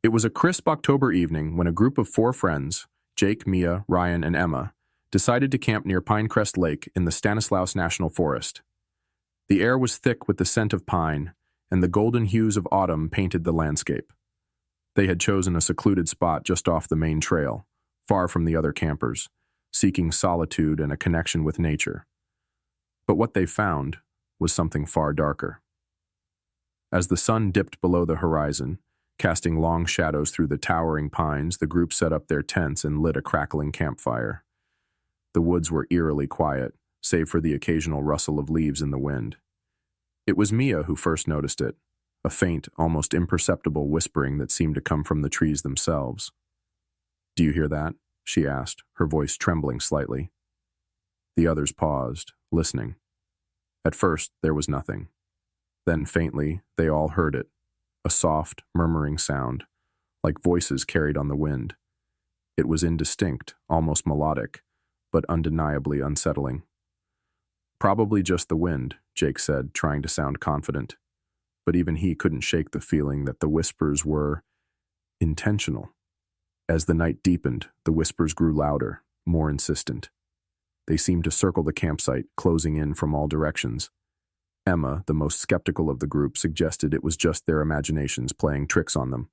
It was a crisp October evening when a group of four friends, Jake, Mia, Ryan, and Emma, decided to camp near Pinecrest Lake in the Stanislaus National Forest. The air was thick with the scent of pine, and the golden hues of autumn painted the landscape. They had chosen a secluded spot just off the main trail, far from the other campers, seeking solitude and a connection with nature. But what they found was something far darker. As the sun dipped below the horizon, casting long shadows through the towering pines, the group set up their tents and lit a crackling campfire. The woods were eerily quiet, save for the occasional rustle of leaves in the wind. It was Mia who first noticed it, a faint, almost imperceptible whispering that seemed to come from the trees themselves. "Do you hear that?" she asked, her voice trembling slightly. The others paused, listening. At first, there was nothing. Then, faintly, they all heard it, a soft, murmuring sound, like voices carried on the wind. It was indistinct, almost melodic, but undeniably unsettling. "Probably just the wind," Jake said, trying to sound confident. But even he couldn't shake the feeling that the whispers were intentional. As the night deepened, the whispers grew louder, more insistent. They seemed to circle the campsite, closing in from all directions. Emma, the most skeptical of the group, suggested it was just their imaginations playing tricks on them.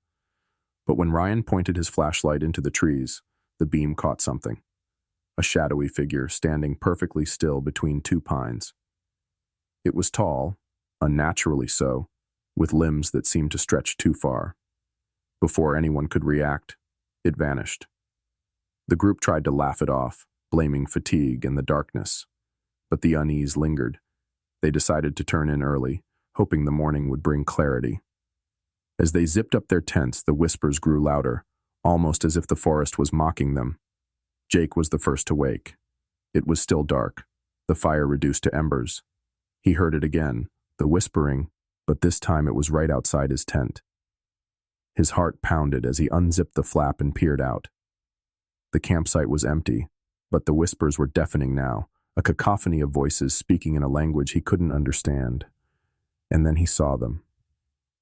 But when Ryan pointed his flashlight into the trees, the beam caught something. A shadowy figure standing perfectly still between two pines. It was tall, unnaturally so, with limbs that seemed to stretch too far. Before anyone could react, it vanished. The group tried to laugh it off, blaming fatigue and the darkness. But the unease lingered. They decided to turn in early, hoping the morning would bring clarity. As they zipped up their tents, the whispers grew louder, almost as if the forest was mocking them. Jake was the first to wake. It was still dark, the fire reduced to embers. He heard it again, the whispering, but this time it was right outside his tent. His heart pounded as he unzipped the flap and peered out. The campsite was empty, but the whispers were deafening now, a cacophony of voices speaking in a language he couldn't understand. And then he saw them.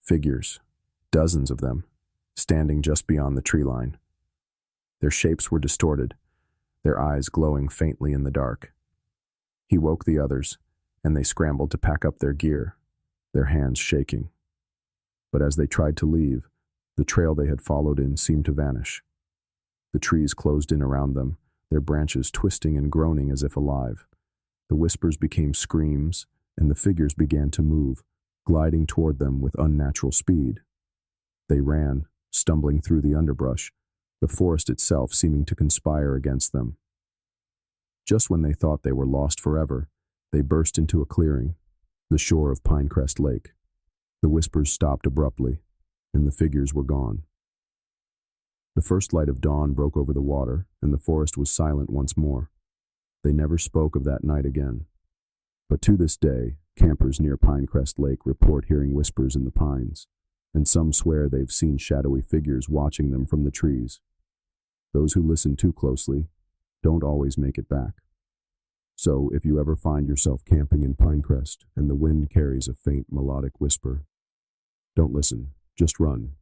Figures, dozens of them, standing just beyond the tree line. Their shapes were distorted, their eyes glowing faintly in the dark. He woke the others, and they scrambled to pack up their gear, their hands shaking. But as they tried to leave, the trail they had followed in seemed to vanish. The trees closed in around them, their branches twisting and groaning as if alive. The whispers became screams, and the figures began to move, gliding toward them with unnatural speed. They ran, stumbling through the underbrush, the forest itself seeming to conspire against them. Just when they thought they were lost forever, they burst into a clearing, the shore of Pinecrest Lake. The whispers stopped abruptly, and the figures were gone. The first light of dawn broke over the water, and the forest was silent once more. They never spoke of that night again. But to this day, campers near Pinecrest Lake report hearing whispers in the pines, and some swear they've seen shadowy figures watching them from the trees. Those who listen too closely don't always make it back. So if you ever find yourself camping in Pinecrest and the wind carries a faint melodic whisper, don't listen, just run.